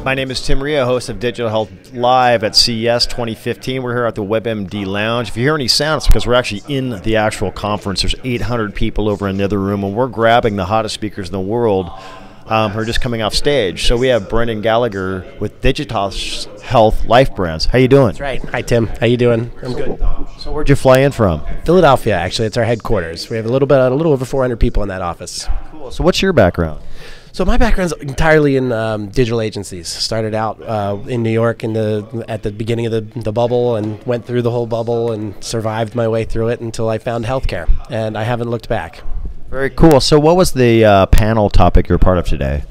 My name is Tim Ria, host of Digital Health Live at CES 2015. We're here at the WebMD Lounge. If you hear any sound, it's because we're actually in the actual conference. There's 800 people over in the other room, and we're grabbing the hottest speakers in the world who are just coming off stage. So we have Brendan Gallagher with Digitas Health LifeBrands. How you doing? That's right. Hi, Tim. How you doing? I'm good. So where'd you fly in from? Philadelphia, actually. It's our headquarters. We have a little over 400 people in that office. Cool. So what's your background? So my background's entirely in digital agencies. Started out in New York at the beginning of the bubble, and went through the whole bubble and survived my way through it until I found healthcare, and I haven't looked back. Very cool. So what was the panel topic you're part of today?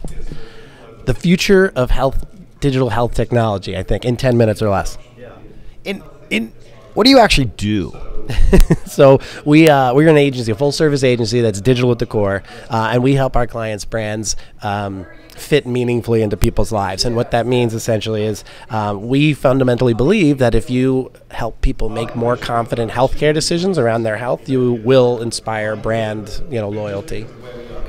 The future of digital health technology, I think, in 10 minutes or less. Yeah. What do you actually do? So we're an agency, a full-service agency that's digital at the core, and we help our clients' brands fit meaningfully into people's lives. And what that means essentially is we fundamentally believe that if you help people make more confident healthcare decisions around their health, you will inspire brand, loyalty.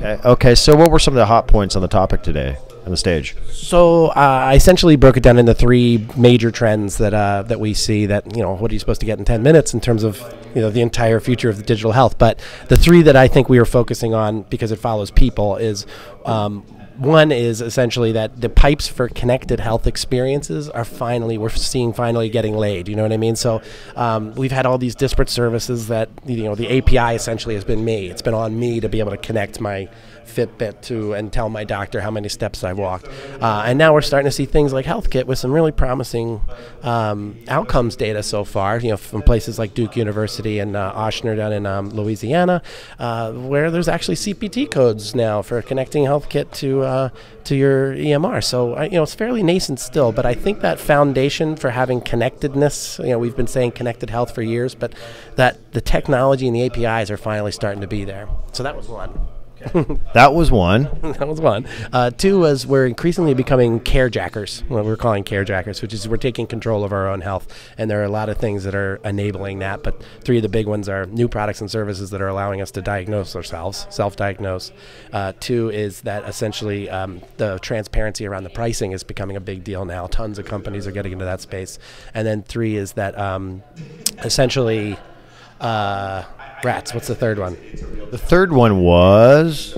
Okay. So what were some of the hot points on the topic today on the stage? So I essentially broke it down into three major trends that we see that, what are you supposed to get in 10 minutes in terms of, the entire future of the digital health. But the three that I think we are focusing on, because it follows people, is one is essentially that the pipes for connected health experiences are we're seeing finally getting laid. You know what I mean? So we've had all these disparate services that, the API essentially has been me. It's been on me to be able to connect my Fitbit to and tell my doctor how many steps I've walked. And now we're starting to see things like HealthKit with some really promising outcomes data so far, from places like Duke University and Ochsner down in Louisiana, where there's actually CPT codes now for connecting HealthKit to your EMR. So it's fairly nascent still, but I think that foundation for having connectedness, we've been saying connected health for years, but that the technology and the APIs are finally starting to be there. So that was one. That was one. That was one. Two was we're increasingly becoming carejackers, what we're calling carejackers, which is we're taking control of our own health. And there are a lot of things that are enabling that. But three of the big ones are new products and services that are allowing us to diagnose ourselves, self-diagnose. Two is that essentially the transparency around the pricing is becoming a big deal now. Tons of companies are getting into that space. And then three is that essentially... rats. What's the third one? The third one was...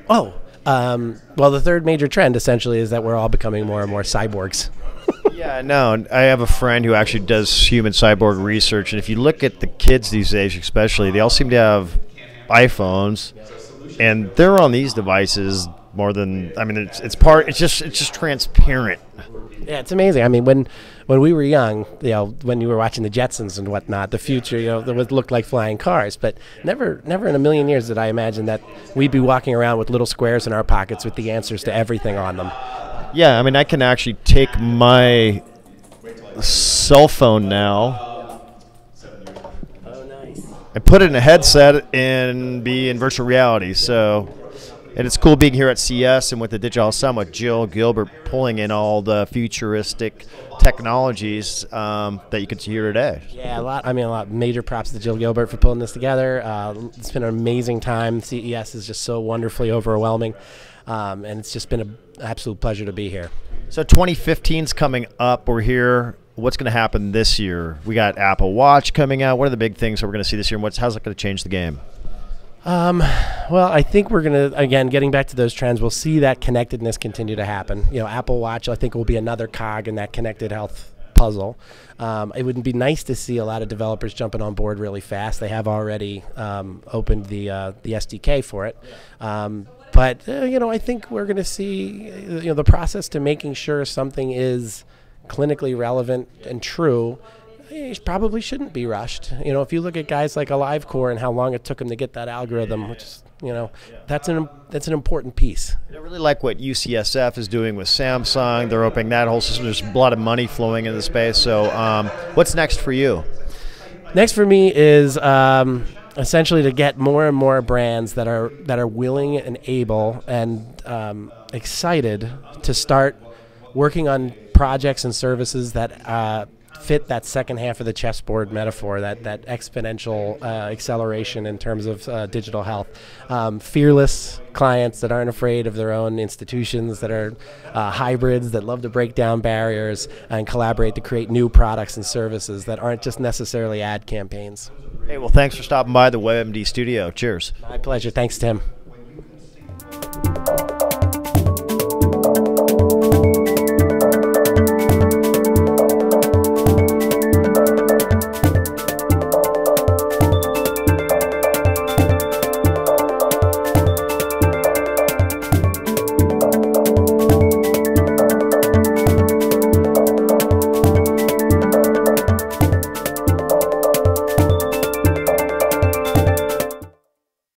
well, the third major trend essentially is that we're all becoming more and more cyborgs. Yeah, no, I have a friend who actually does human cyborg research, and if you look at the kids these days especially, they all seem to have iPhones, and they're on these devices more than, it's just transparent. Yeah, it's amazing. I mean, when we were young, when you were watching the Jetsons and whatnot, the future, there would look like flying cars. But never in a million years did I imagine that we'd be walking around with little squares in our pockets with the answers to everything on them. Yeah, I can actually take my cell phone now and put it in a headset and be in virtual reality. And it's cool being here at CES and with the Digital Summit, Jill, Gilbert, pulling in all the futuristic technologies that you can see here today. Yeah, a lot. Major props to Jill Gilbert for pulling this together. It's been an amazing time. CES is just so wonderfully overwhelming, and it's just been an absolute pleasure to be here. So 2015's coming up. We're here. What's going to happen this year? We got Apple Watch coming out. What are the big things that we're going to see this year, and how's it going to change the game? Well, I think we're going to, again, getting back to those trends, we'll see that connectedness continue to happen. Apple Watch, I think, will be another cog in that connected health puzzle. It would be nice to see a lot of developers jumping on board really fast. They have already opened the SDK for it. But I think we're going to see, the process to making sure something is clinically relevant and true. It probably shouldn't be rushed. If you look at guys like AliveCore and how long it took them to get that algorithm, which is, that's an important piece. I really like what UCSF is doing with Samsung. They're opening that whole system. There's a lot of money flowing into the space. So what's next for you? Next for me is essentially to get more and more brands that are willing and able and excited to start working on projects and services that fit that second half of the chessboard metaphor, that exponential acceleration in terms of digital health. Fearless clients that aren't afraid of their own institutions, that are hybrids, that love to break down barriers and collaborate to create new products and services that aren't just necessarily ad campaigns. Hey, well, thanks for stopping by the WebMD studio. Cheers. My pleasure. Thanks, Tim.